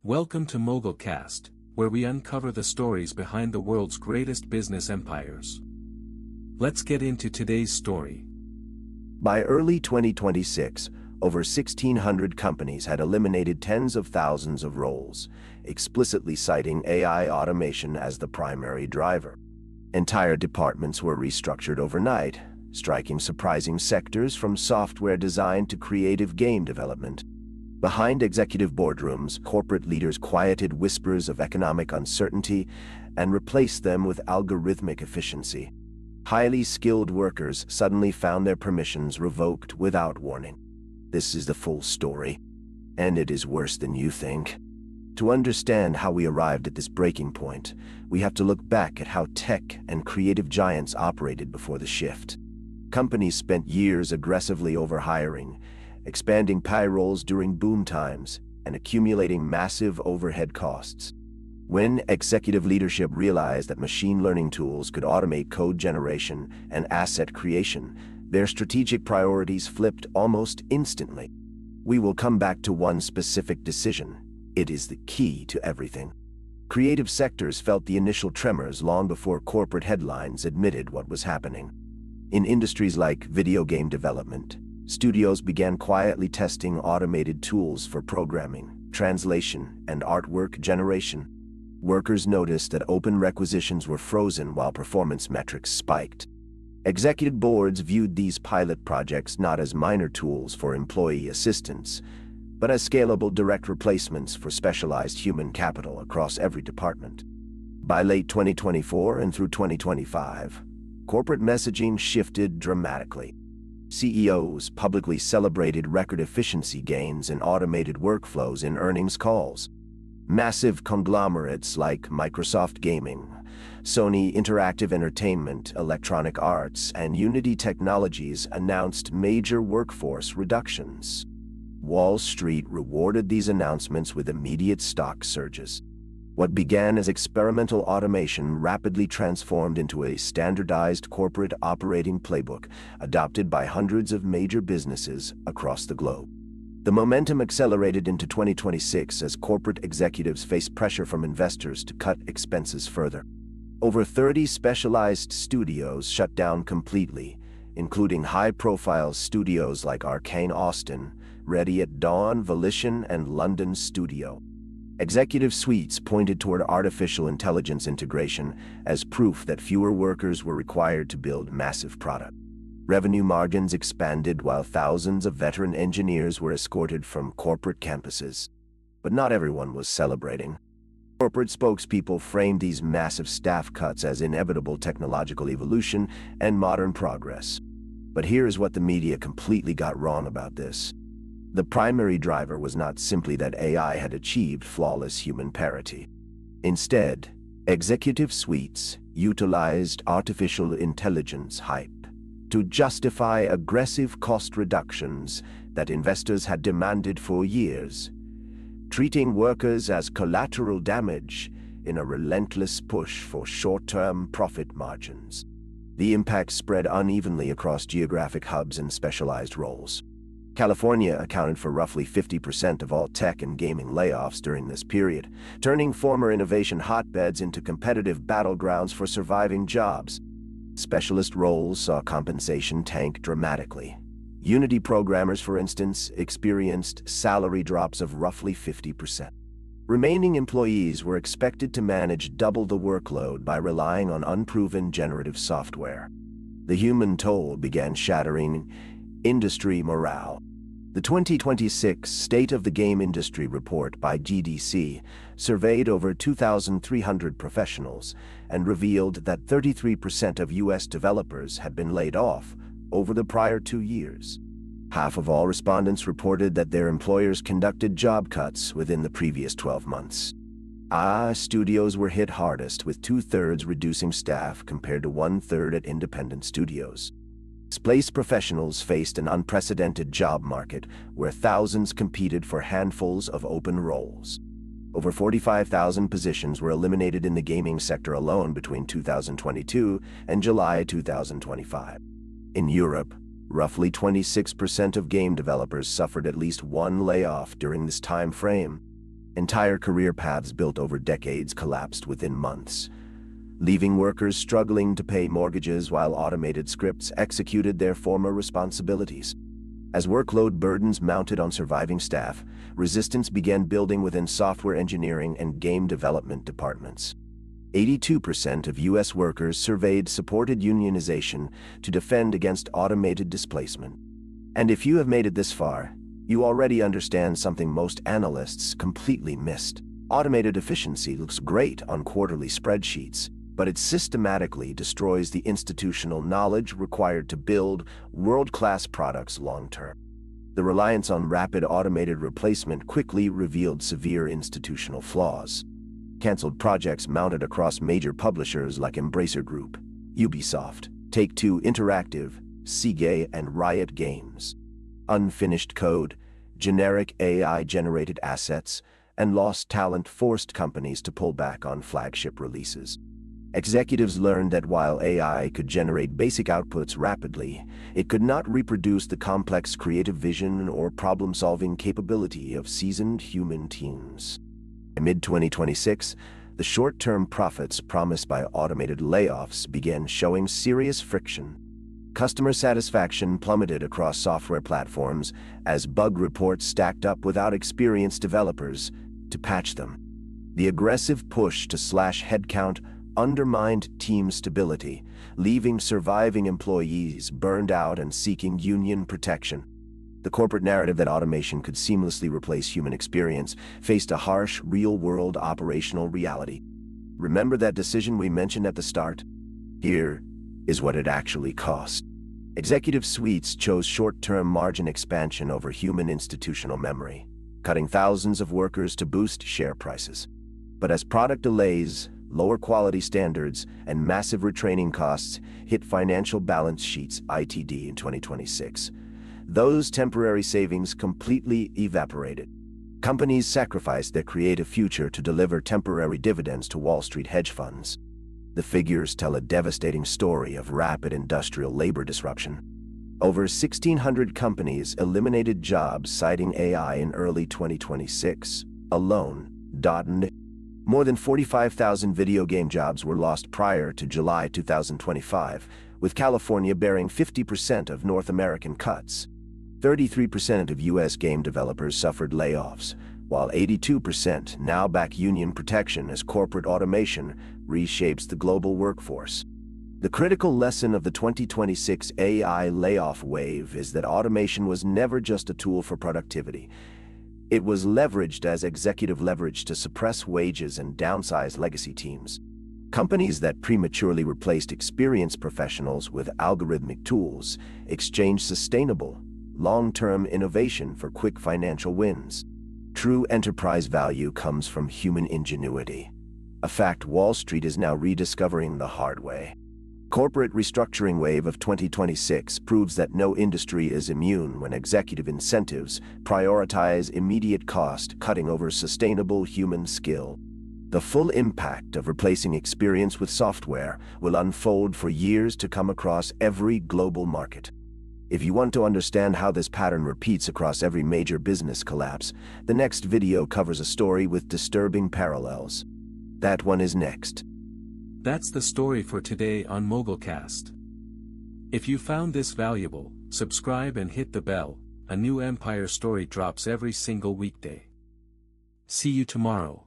Welcome to MogulCast, where we uncover the stories behind the world's greatest business empires. Let's get into today's story. By early 2026, over 1,600 companies had eliminated tens of thousands of roles, explicitly citing AI automation as the primary driver. Entire departments were restructured overnight, striking surprising sectors from software design to creative game development. Behind executive boardrooms, corporate leaders quieted whispers of economic uncertainty and replaced them with algorithmic efficiency. Highly skilled workers suddenly found their permissions revoked without warning. This is the full story, and it is worse than you think. To understand how we arrived at this breaking point, we have to look back at how tech and creative giants operated before the shift. Companies spent years aggressively overhiring, expanding payrolls during boom times, and accumulating massive overhead costs. When executive leadership realized that machine learning tools could automate code generation and asset creation, their strategic priorities flipped almost instantly. We will come back to one specific decision. It is the key to everything. Creative sectors felt the initial tremors long before corporate headlines admitted what was happening. In industries like video game development, studios began quietly testing automated tools for programming, translation, and artwork generation. Workers noticed that open requisitions were frozen while performance metrics spiked. Executive boards viewed these pilot projects not as minor tools for employee assistance, but as scalable direct replacements for specialized human capital across every department. By late 2024 and through 2025, corporate messaging shifted dramatically. CEOs publicly celebrated record efficiency gains and automated workflows in earnings calls. Massive conglomerates like Microsoft Gaming, Sony Interactive Entertainment, Electronic Arts, and Unity Technologies announced major workforce reductions. Wall Street rewarded these announcements with immediate stock surges. What began as experimental automation rapidly transformed into a standardized corporate operating playbook adopted by hundreds of major businesses across the globe. The momentum accelerated into 2026 as corporate executives faced pressure from investors to cut expenses further. Over 30 specialized studios shut down completely, including high-profile studios like Arcane Austin, Ready at Dawn, Volition, and London Studio. Executive suites pointed toward artificial intelligence integration as proof that fewer workers were required to build massive product. Revenue margins expanded while thousands of veteran engineers were escorted from corporate campuses. But not everyone was celebrating. Corporate spokespeople framed these massive staff cuts as inevitable technological evolution and modern progress. But here's what the media completely got wrong about this. The primary driver was not simply that AI had achieved flawless human parity. Instead, executive suites utilized artificial intelligence hype to justify aggressive cost reductions that investors had demanded for years, treating workers as collateral damage in a relentless push for short-term profit margins. The impact spread unevenly across geographic hubs and specialized roles. California accounted for roughly 50% of all tech and gaming layoffs during this period, turning former innovation hotbeds into competitive battlegrounds for surviving jobs. Specialist roles saw compensation tank dramatically. Unity programmers, for instance, experienced salary drops of roughly 50%. Remaining employees were expected to manage double the workload by relying on unproven generative software. The human toll began shattering industry morale. The 2026 State of the Game Industry report by GDC surveyed over 2,300 professionals and revealed that 33% of U.S. developers had been laid off over the prior 2 years. Half of all respondents reported that their employers conducted job cuts within the previous 12 months. Studios were hit hardest, with 2/3 reducing staff compared to 1/3 at independent studios. Displaced professionals faced an unprecedented job market where thousands competed for handfuls of open roles. Over 45,000 positions were eliminated in the gaming sector alone between 2022 and July 2025. In Europe, roughly 26% of game developers suffered at least one layoff during this time frame. Entire career paths built over decades collapsed within months, leaving workers struggling to pay mortgages while automated scripts executed their former responsibilities. As workload burdens mounted on surviving staff, resistance began building within software engineering and game development departments. 82% of U.S. workers surveyed supported unionization to defend against automated displacement. And if you have made it this far, you already understand something most analysts completely missed. Automated efficiency looks great on quarterly spreadsheets, but it systematically destroys the institutional knowledge required to build world-class products long-term. The reliance on rapid automated replacement quickly revealed severe institutional flaws. Cancelled projects mounted across major publishers like Embracer Group, Ubisoft, Take-Two Interactive, Serie, and Riot Games. Unfinished code, generic AI-generated assets, and lost talent forced companies to pull back on flagship releases. Executives learned that while AI could generate basic outputs rapidly, it could not reproduce the complex creative vision or problem-solving capability of seasoned human teams. In mid-2026, the short-term profits promised by automated layoffs began showing serious friction. Customer satisfaction plummeted across software platforms as bug reports stacked up without experienced developers to patch them. The aggressive push to slash headcount undermined team stability, leaving surviving employees burned out and seeking union protection. The corporate narrative that automation could seamlessly replace human experience faced a harsh, real-world operational reality. Remember that decision we mentioned at the start? Here is what it actually cost. Executive suites chose short-term margin expansion over human institutional memory, cutting thousands of workers to boost share prices. But as product delays, lower quality standards, and massive retraining costs hit financial balance sheets (ITD) in 2026, those temporary savings completely evaporated. Companies sacrificed their creative future to deliver temporary dividends to Wall Street hedge funds. The figures tell a devastating story of rapid industrial labor disruption. Over 1,600 companies eliminated jobs citing AI in early 2026 alone. More than 45,000 video game jobs were lost prior to July 2025, with California bearing 50% of North American cuts. 33% of U.S. game developers suffered layoffs, while 82% now back union protection as corporate automation reshapes the global workforce. The critical lesson of the 2026 AI layoff wave is that automation was never just a tool for productivity. It was leveraged as executive leverage to suppress wages and downsize legacy teams. Companies that prematurely replaced experienced professionals with algorithmic tools exchanged sustainable, long-term innovation for quick financial wins. True enterprise value comes from human ingenuity, a fact Wall Street is now rediscovering the hard way. Corporate restructuring wave of 2026 proves that no industry is immune when executive incentives prioritize immediate cost cutting over sustainable human skill. The full impact of replacing experience with software will unfold for years to come across every global market. If you want to understand how this pattern repeats across every major business collapse, the next video covers a story with disturbing parallels. That one is next. That's the story for today on MogulCast. If you found this valuable, subscribe and hit the bell. A new Empire story drops every single weekday. See you tomorrow.